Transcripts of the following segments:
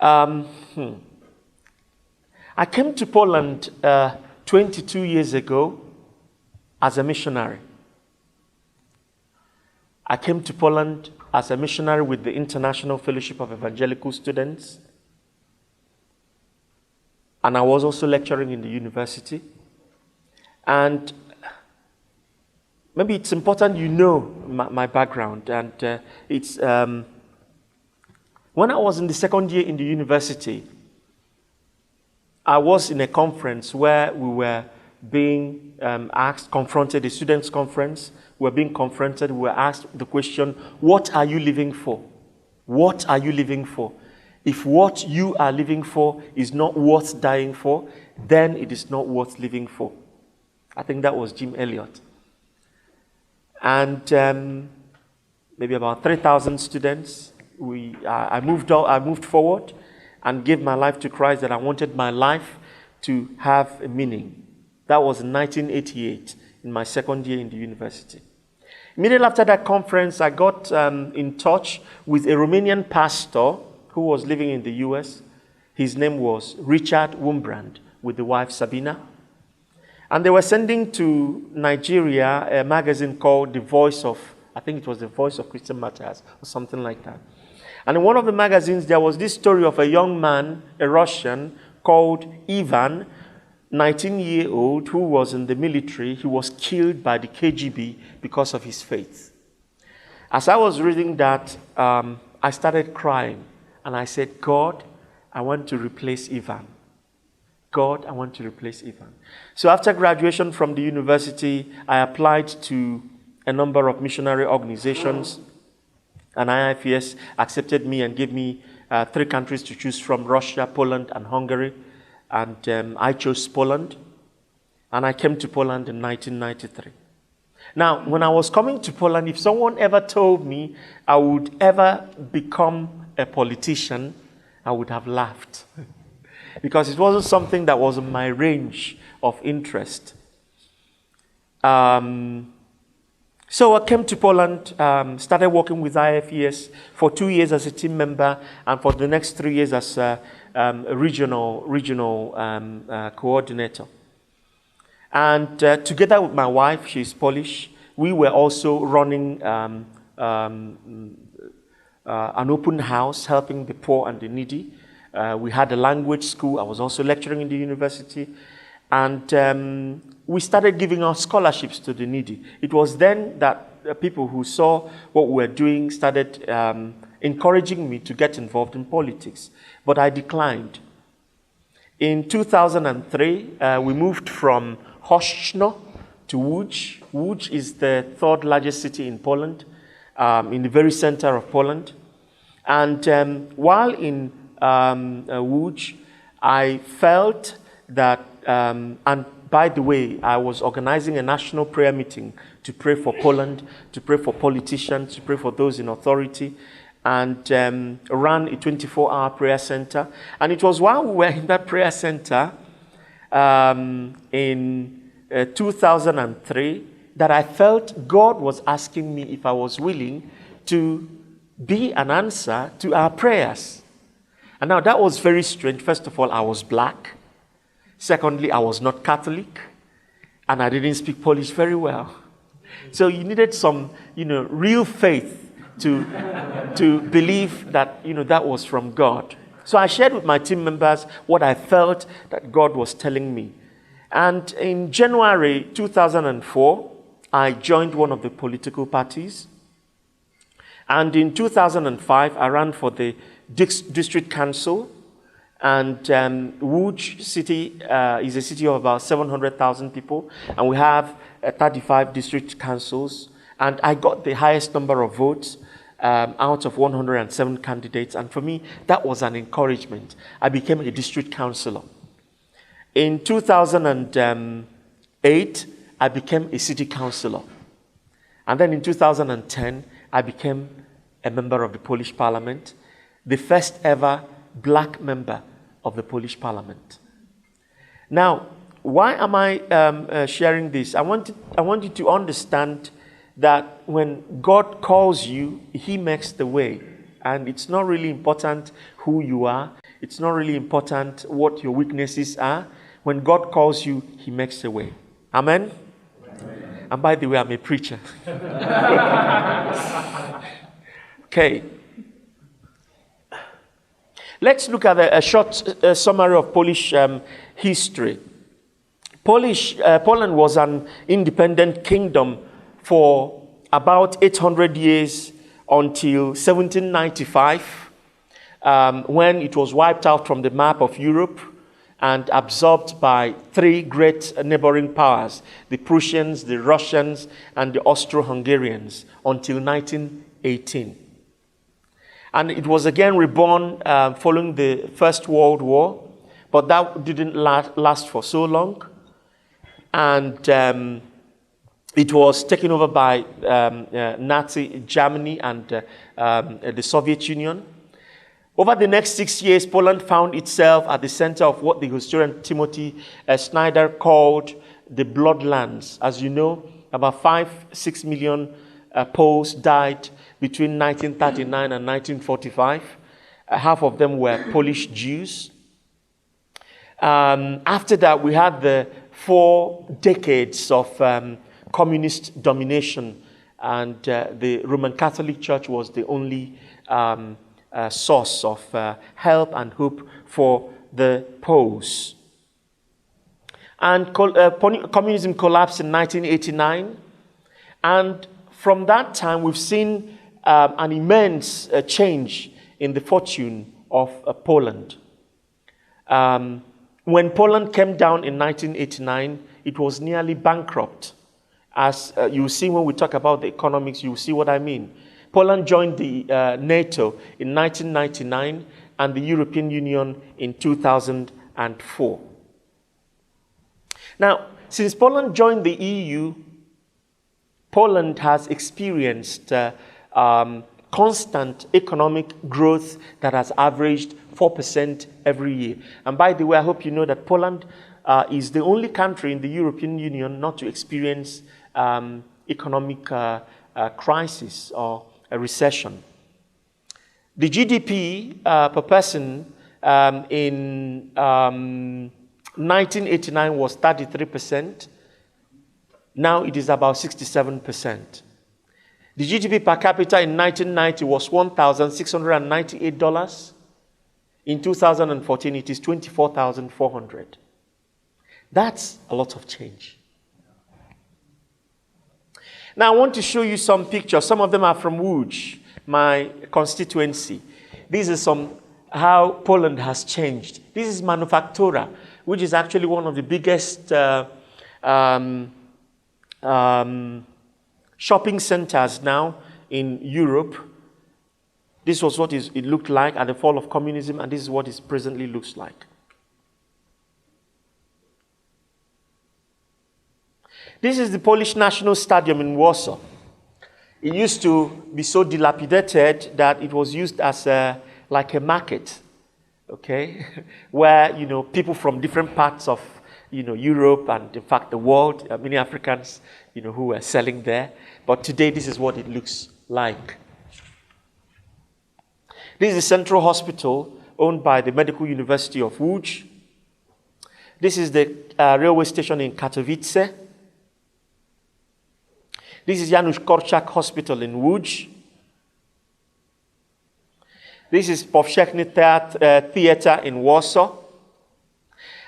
Um, hmm. I came to Poland 22 years ago as a missionary. I came to Poland as a missionary with the International Fellowship of Evangelical Students. And I was also lecturing in the university. And maybe it's important you know my background. And it's when I was in the second year in the university, I was in a conference where we were being confronted, a students' conference. We were being confronted. We were asked the question, what are you living for? What are you living for? If what you are living for is not worth dying for, then it is not worth living for. I think that was Jim Elliot. And maybe about 3,000 students. I moved forward and gave my life to Christ, that I wanted my life to have a meaning. That was in 1988, in my second year in the university. Immediately after that conference, I got in touch with a Romanian pastor who was living in the US. His name was Richard Wurmbrand, with the wife Sabina. And they were sending to Nigeria a magazine called The Voice of, I think it was The Voice of Christian Matters, or something like that. And in one of the magazines, there was this story of a young man, a Russian, called Ivan, 19-year-old, who was in the military. He was killed by the KGB because of his faith. As I was reading that, I started crying. And I said, God, I want to replace Ivan. God, I want to replace Ivan. So after graduation from the university, I applied to a number of missionary organizations. And IIFS accepted me and gave me 3 countries to choose from: Russia, Poland, and Hungary. And I chose Poland. And I came to Poland in 1993. Now, when I was coming to Poland, if someone ever told me I would ever become a politician, I would have laughed. Because it wasn't something that was in my range of interest. So I came to Poland, started working with IFES for 2 years as a team member, and for the next 3 years as a regional coordinator. And together with my wife, she's Polish, we were also running an open house, helping the poor and the needy. We had a language school. I was also lecturing in the university. And we started giving out scholarships to the needy. It was then that people who saw what we were doing started encouraging me to get involved in politics. But I declined. In 2003, we moved from Hoszczno to Łódź. Łódź is the 3rd largest city in Poland, in the very center of Poland. And while in Łódź, I felt that, and by the way, I was organizing a national prayer meeting to pray for Poland, to pray for politicians, to pray for those in authority, and ran a 24-hour prayer center. And it was while we were in that prayer center in 2003 that I felt God was asking me if I was willing to be an answer to our prayers. And now that was very strange. First of all, I was black. Secondly, I was not Catholic. And I didn't speak Polish very well. So you needed some, real faith to believe that, that was from God. So I shared with my team members what I felt that God was telling me. And in January 2004, I joined one of the political parties. And in 2005, I ran for the district council. And Łódź city is a city of about 700,000 people. And we have 35 district councils. And I got the highest number of votes out of 107 candidates. And for me, that was an encouragement. I became a district councillor. In 2008, I became a city councillor. And then in 2010, I became a member of the Polish parliament, the first ever black member of the Polish parliament. Now, why am I sharing this? I want you to understand that when God calls you, He makes the way. And it's not really important who you are. It's not really important what your weaknesses are. When God calls you, he makes a way. Amen? Amen. And by the way, I'm a preacher. Okay. Let's look at a short summary of Polish history. Poland was an independent kingdom for about 800 years until 1795, when it was wiped out from the map of Europe and absorbed by three great neighboring powers, the Prussians, the Russians, and the Austro-Hungarians, until 1918. And it was again reborn following the First World War, but that didn't last for so long. And it was taken over by Nazi Germany and the Soviet Union. Over the next 6 years, Poland found itself at the center of what the historian Timothy Snyder called the Bloodlands. As you know, about 5-6 million Poles died between 1939 and 1945. Half of them were Polish Jews. After that, we had the 4 decades of communist domination, and the Roman Catholic Church was the only source of help and hope for the Poles. And communism collapsed in 1989, and from that time we've seen an immense change in the fortune of Poland. When Poland came down in 1989, it was nearly bankrupt. As you see when we talk about the economics, you see what I mean. Poland joined the NATO in 1999 and the European Union in 2004. Now, since Poland joined the EU, Poland has experienced constant economic growth that has averaged 4% every year. And by the way, I hope you know that Poland is the only country in the European Union not to experience economic crisis or a recession. The GDP per person in 1989 was 33%. Now it is about 67%. The GDP per capita in 1990 was $1,698. In 2014, it is $24,400. That's a lot of change. Now, I want to show you some pictures. Some of them are from Łódź, my constituency. These are some how Poland has changed. This is Manufaktura, which is actually one of the biggest shopping centers now in Europe. This was what it looked like at the fall of communism, and this is what it presently looks like. This is the Polish National Stadium in Warsaw. It used to be so dilapidated that it was used as like a market, okay, where people from different parts of Europe and in fact the world, many Africans, who were selling there. But today, this is what it looks like. This is the Central Hospital owned by the Medical University of Łódź. This is the railway station in Katowice. This is Janusz Korczak Hospital in Łódź. This is Powszechny Theatre in Warsaw.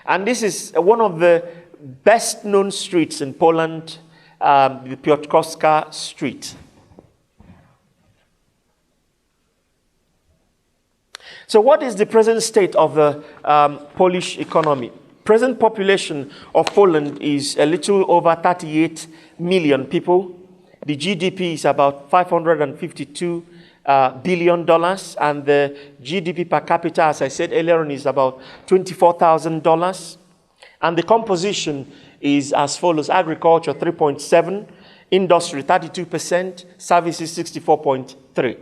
And this is one of the best-known streets in Poland, the Piotrkowska Street. So what is the present state of the Polish economy? Present population of Poland is a little over 38 million people. The GDP is about $552 billion, and the GDP per capita, as I said earlier on, is about $24,000. And the composition is as follows: agriculture 3.7%, industry 32%, services 64.3%.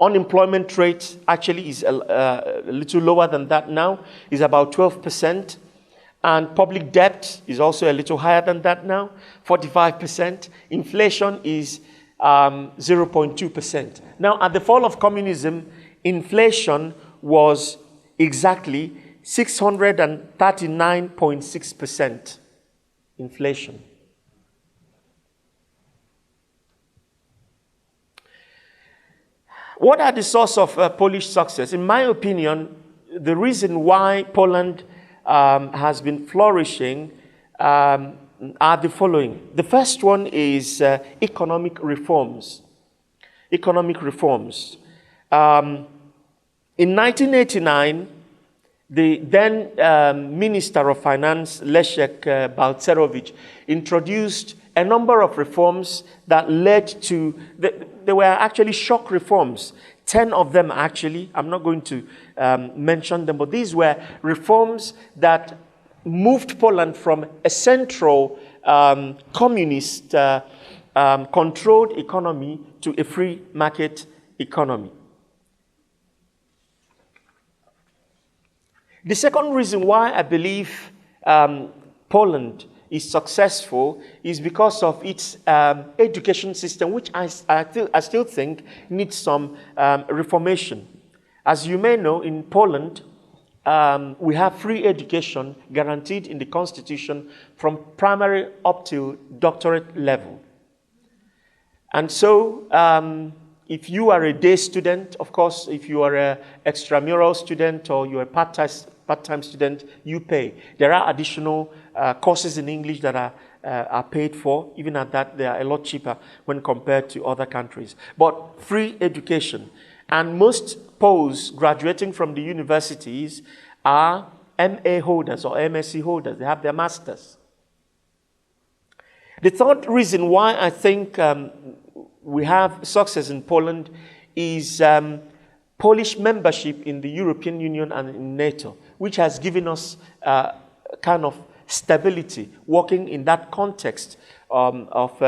Unemployment rate actually is a little lower than that now, is about 12%. And public debt is also a little higher than that now, 45%. Inflation is 0.2%. Now, at the fall of communism, inflation was exactly 639.6% inflation. What are the sources of Polish success? In my opinion, the reason why Poland has been flourishing are the following. The first one is economic reforms. Economic reforms. In 1989, the then Minister of Finance, Leszek Balcerowicz, introduced a number of reforms that led to, they were actually shock reforms. 10 of them actually, I'm not going to mention them, but these were reforms that moved Poland from a central communist controlled economy to a free market economy. The second reason why I believe Poland is successful is because of its education system, which I still think needs some reformation. As you may know, in Poland, we have free education guaranteed in the constitution from primary up to doctorate level. And so, if you are a day student, of course, if you are an extramural student or you're a part-time student, you pay. There are additional courses in English that are paid for. Even at that, they are a lot cheaper when compared to other countries. But free education. And most Poles graduating from the universities are MA holders or MSc holders. They have their masters. The third reason why I think we have success in Poland is Polish membership in the European Union and in NATO, which has given us kind of stability, working in that context of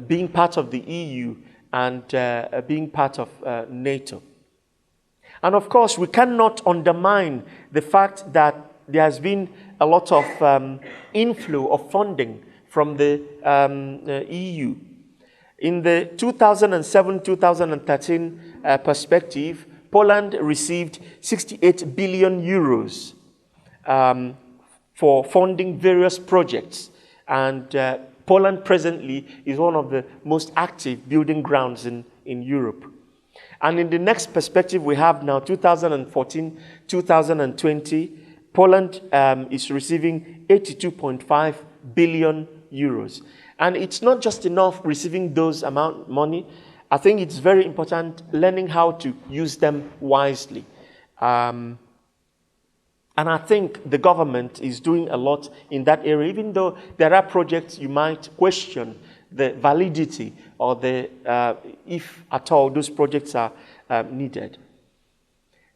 being part of the EU and being part of NATO. And of course, we cannot undermine the fact that there has been a lot of inflow of funding from the EU. In the 2007-2013 perspective, Poland received 68 billion euros for funding various projects. And Poland presently is one of the most active building grounds in Europe. And in the next perspective we have now, 2014-2020, Poland is receiving 82.5 billion euros. And it's not just enough receiving those amount of money. I think it's very important learning how to use them wisely. And I think the government is doing a lot in that area, even though there are projects you might question the validity or the, if at all those projects are needed.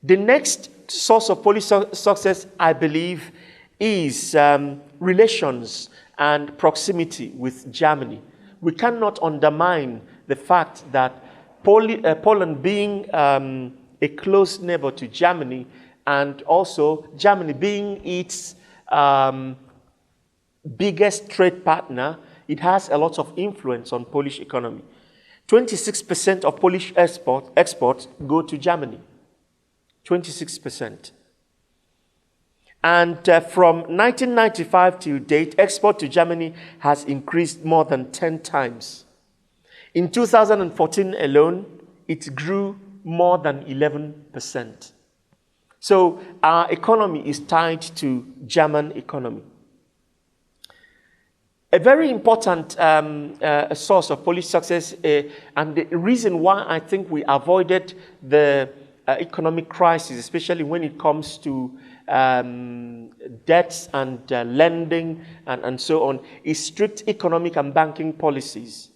The next source of Polish success, I believe, is relations and proximity with Germany. We cannot undermine the fact that Poland being a close neighbor to Germany, and also Germany being its biggest trade partner, it has a lot of influence on Polish economy. 26% of Polish exports go to Germany. 26%. And from 1995 to date, export to Germany has increased more than 10 times. In 2014 alone, it grew more than 11%. So our economy is tied to German economy. A very important source of Polish success, and the reason why I think we avoided the economic crisis, especially when it comes to debts and lending and so on, is strict economic and banking policies.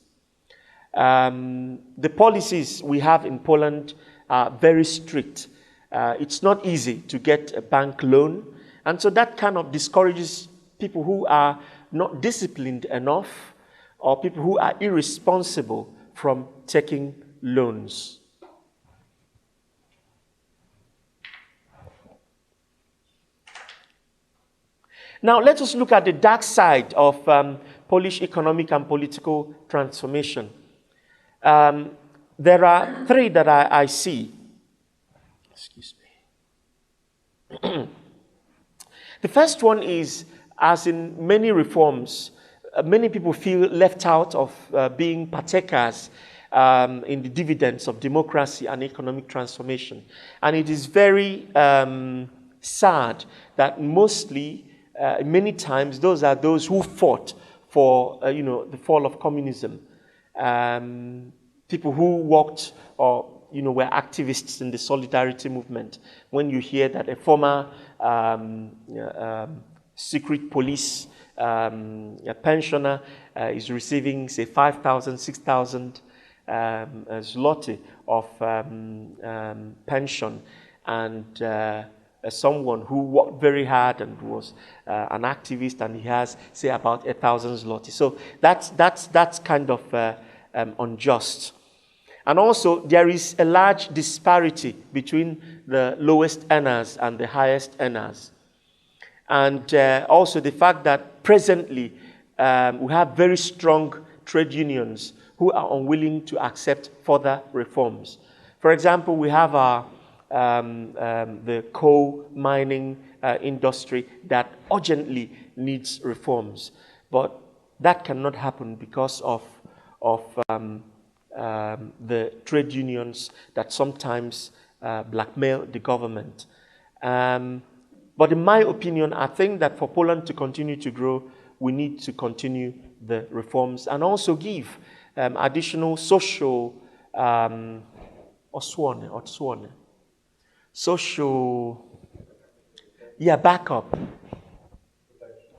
The policies we have in Poland are very strict. It's not easy to get a bank loan, and so that kind of discourages people who are not disciplined enough or people who are irresponsible from taking loans. Now, let us look at the dark side of Polish economic and political transformation. There are three that I see. Excuse me. The first one is, as in many reforms, many people feel left out of being partakers in the dividends of democracy and economic transformation. And it is very sad that many times, those are those who fought for the fall of communism. People who worked or were activists in the solidarity movement. When you hear that a former secret police pensioner is receiving, say, 5,000, 6,000 zloty of pension, and someone who worked very hard and was an activist, and he has, say, about 1,000 zloty. So that's kind of unjust. And also, there is a large disparity between the lowest earners and the highest earners. And also the fact that presently we have very strong trade unions who are unwilling to accept further reforms. For example, we have the coal mining industry that urgently needs reforms. But that cannot happen because of the trade unions that sometimes blackmail the government. But in my opinion, I think that for Poland to continue to grow, we need to continue the reforms and also give additional social backup,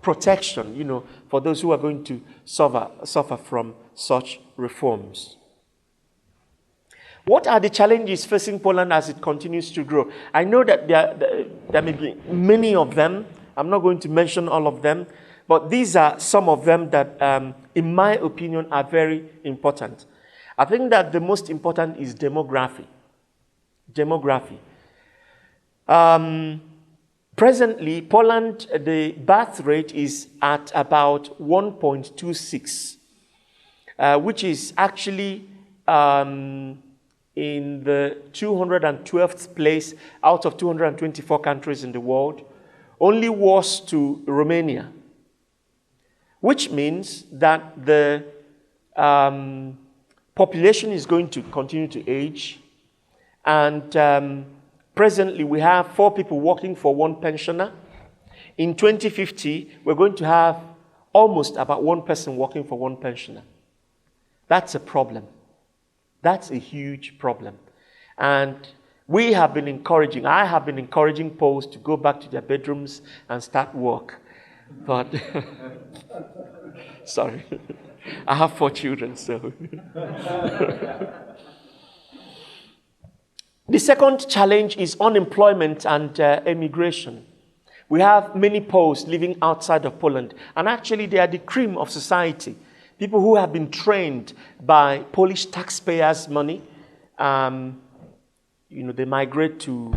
protection, for those who are going to suffer from such reforms. What are the challenges facing Poland as it continues to grow? I know that there may be many of them. I'm not going to mention all of them, but these are some of them that, in my opinion, are very important. I think that the most important is demography. Presently, Poland, the birth rate is at about 1.26, which is actually in the 212th place out of 224 countries in the world, only worse to Romania, which means that the population is going to continue to age. And presently, we have 4 people working for 1 pensioner. In 2050, we're going to have almost about 1 person working for 1 pensioner. That's a problem. That's a huge problem. And I have been encouraging Poles to go back to their bedrooms and start work. But, sorry, I have 4 children, so. The second challenge is unemployment and immigration. We have many Poles living outside of Poland, and actually they are the cream of society. People who have been trained by Polish taxpayers' money. They migrate to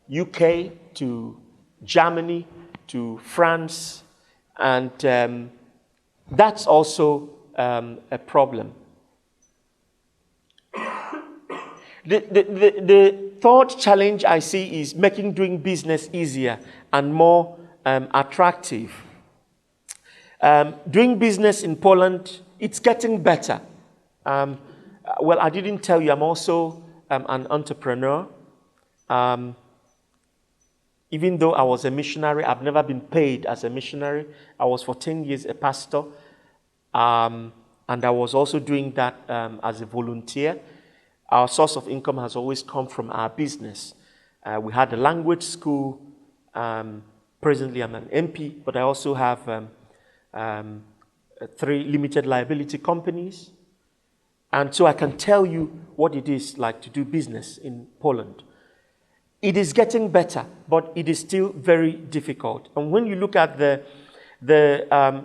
UK, to Germany, to France, and that's also a problem. The third challenge I see is making doing business easier and more attractive. Doing business in Poland, it's getting better. Well, I didn't tell you, I'm also an entrepreneur. Even though I was a missionary, I've never been paid as a missionary. I was for 10 years a pastor. And I was also doing that as a volunteer. Our source of income has always come from our business. We had a language school. Presently, I'm an MP, but I also have 3 limited liability companies. And so I can tell you what it is like to do business in Poland. It is getting better, but it is still very difficult. And when you look at the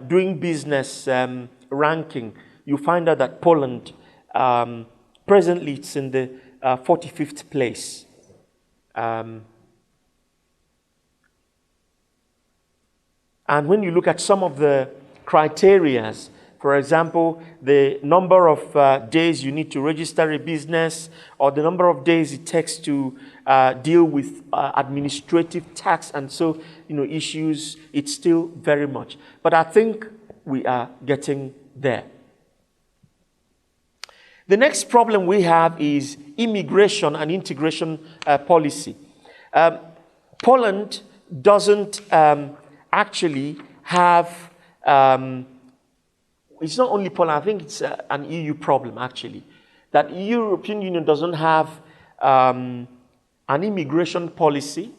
doing business ranking, you find out that Poland, presently it's in the 45th place. And when you look at some of the criteria For example, the number of days you need to register a business, or the number of days it takes to deal with administrative tax and so issues. It's still very much, but I think we are getting there. The next problem we have is immigration and integration policy. Poland doesn't actually have, it's not only Poland, I think it's an EU problem actually, that the European Union doesn't have an immigration policy.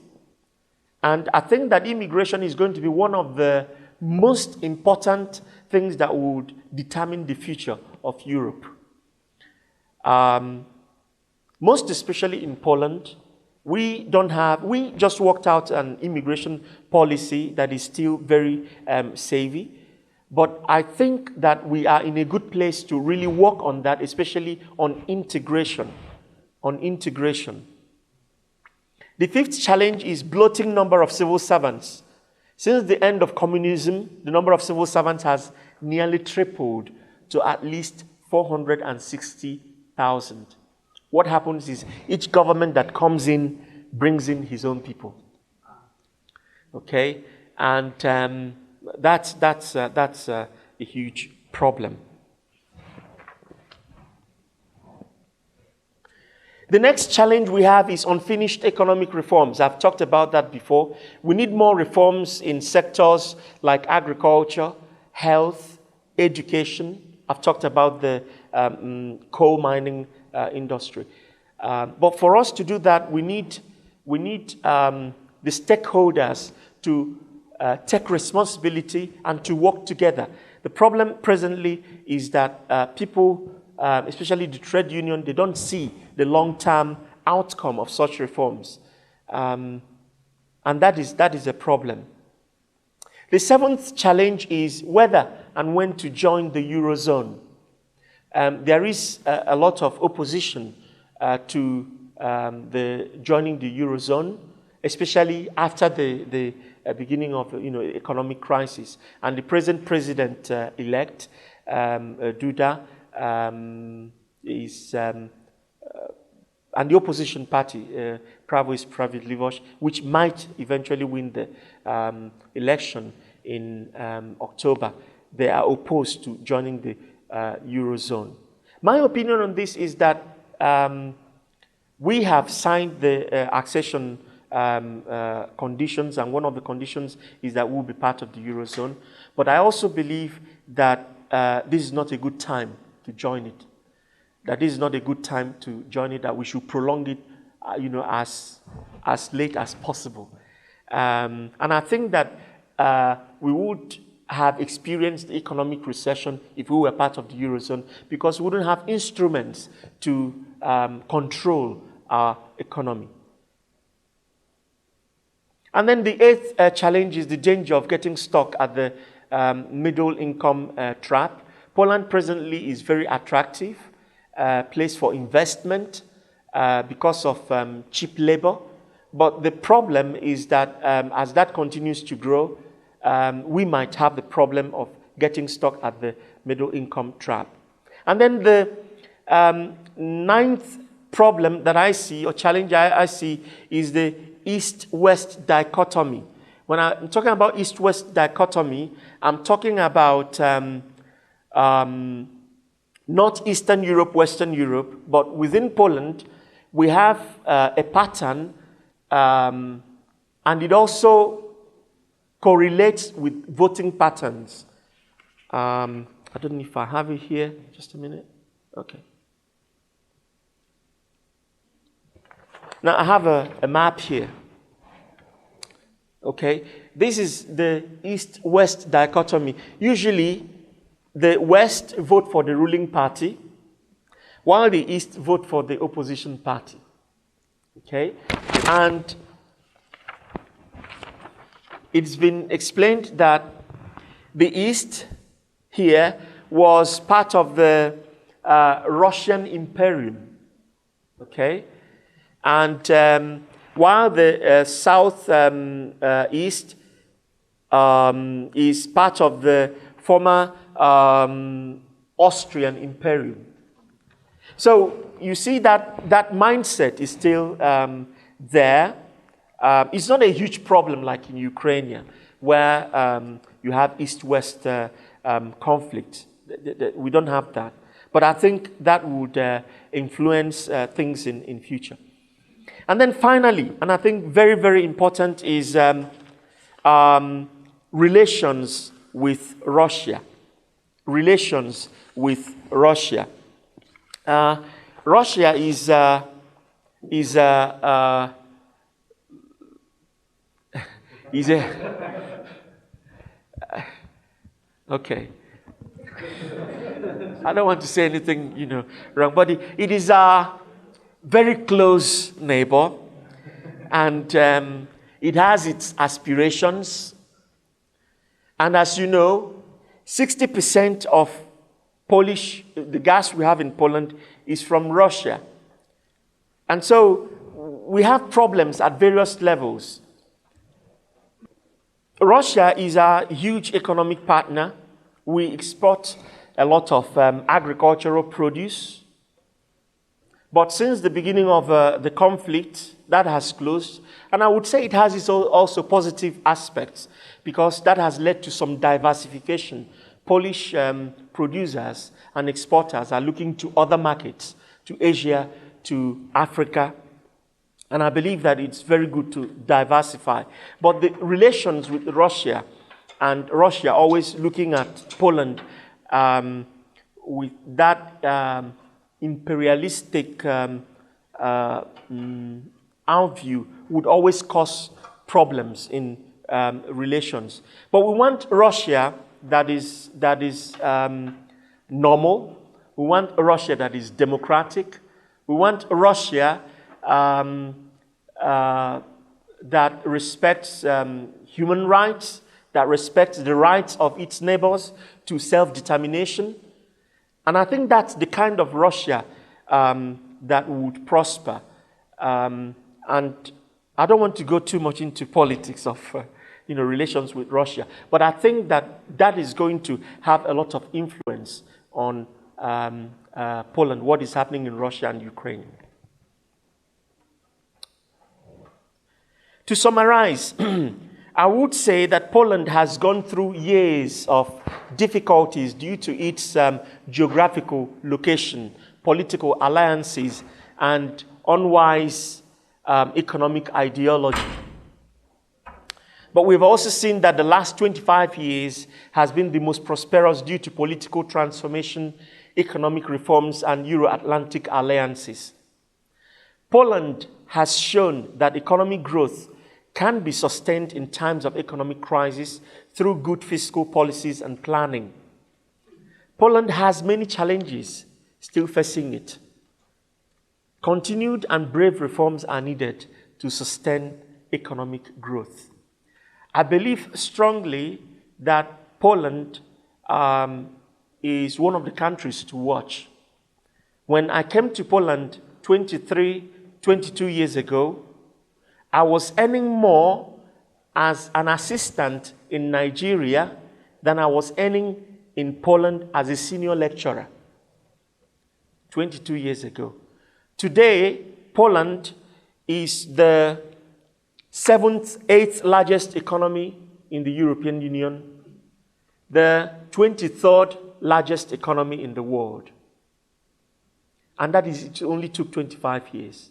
And I think that immigration is going to be one of the most important things that would determine the future of Europe. Most especially in Poland, we just worked out an immigration policy that is still very savvy. But I think that we are in a good place to really work on that, especially on integration. The fifth challenge is bloating number of civil servants. Since the end of communism, the number of civil servants has nearly tripled to at least 460,000. What happens is each government that comes in brings in his own people. Okay, and that's a huge problem. The next challenge we have is unfinished economic reforms. I've talked about that before. We need more reforms in sectors like agriculture, health, education. I've talked about the coal mining industry. But for us to do that, we need the stakeholders to take responsibility and to work together. The problem presently is that people, especially the trade union, they don't see the long-term outcome of such reforms. And that is a problem. The seventh challenge is whether and when to join the Eurozone. There is a lot of opposition to joining the Eurozone, especially after the beginning of economic crisis. And the present president-elect, Duda, is and the opposition party, Prawo i Sprawiedliwość, which might eventually win the election in October, they are opposed to joining the Eurozone. My opinion on this is that we have signed the accession conditions, and one of the conditions is that we'll be part of the Eurozone. But I also believe that this is not a good time to join it. That this is not a good time to join it, that we should prolong it, as late as possible. And I think that we would have experienced economic recession if we were part of the Eurozone, because we wouldn't have instruments to control our economy. And then the eighth challenge is the danger of getting stuck at the middle income trap. Poland presently is very attractive place for investment because of cheap labor. But the problem is that as that continues to grow, we might have the problem of getting stuck at the middle income trap. And then the ninth problem that I see, or challenge I see, is the East-West dichotomy. When I'm talking about East-West dichotomy, I'm talking about not Eastern Europe, Western Europe, but within Poland, we have a pattern, and it also correlates with voting patterns. I don't know if I have it here. Just a minute. Okay. Now, I have a map here. Okay. This is the East-West dichotomy. Usually, the West vote for the ruling party, while the East vote for the opposition party. Okay? And it's been explained that the East here was part of the Russian Imperium. Okay? And while the South East is part of the former Austrian Imperium. So you see that that mindset is still there. It's not a huge problem like in Ukraine, where you have East-West conflict. We don't have that. But I think that would influence things in future. And then finally, and I think very, very important, is relations with Russia. Relations with Russia. Russia is okay. I don't want to say anything, wrong, but it is a very close neighbor, and it has its aspirations. And as you know, 60% of the gas we have in Poland is from Russia. And so we have problems at various levels. Russia is a huge economic partner. We export a lot of agricultural produce. But since the beginning of the conflict, that has closed. And I would say it has its also positive aspects, because that has led to some diversification. Polish producers and exporters are looking to other markets, to Asia, to Africa. And I believe that it's very good to diversify. But the relations with Russia, and Russia always looking at Poland with that imperialistic outview, would always cause problems in relations. But we want Russia that is normal. We want a Russia that is democratic. We want a Russia that respects human rights, that respects the rights of its neighbors to self-determination. And I think that's the kind of Russia that would prosper. And I don't want to go too much into politics of relations with Russia, but I think that is going to have a lot of influence on Poland, what is happening in Russia and Ukraine. To summarize, I would say that Poland has gone through years of difficulties due to its geographical location, political alliances, and unwise economic ideology. But we've also seen that the last 25 years has been the most prosperous due to political transformation, economic reforms, and Euro-Atlantic alliances. Poland has shown that economic growth can be sustained in times of economic crisis through good fiscal policies and planning. Poland has many challenges still facing it. Continued and brave reforms are needed to sustain economic growth. I believe strongly that Poland is one of the countries to watch. When I came to Poland 22 years ago, I was earning more as an assistant in Nigeria than I was earning in Poland as a senior lecturer 22 years ago. Today, Poland is the 8th largest economy in the European Union, the 23rd largest economy in the world. And that is, it only took 25 years.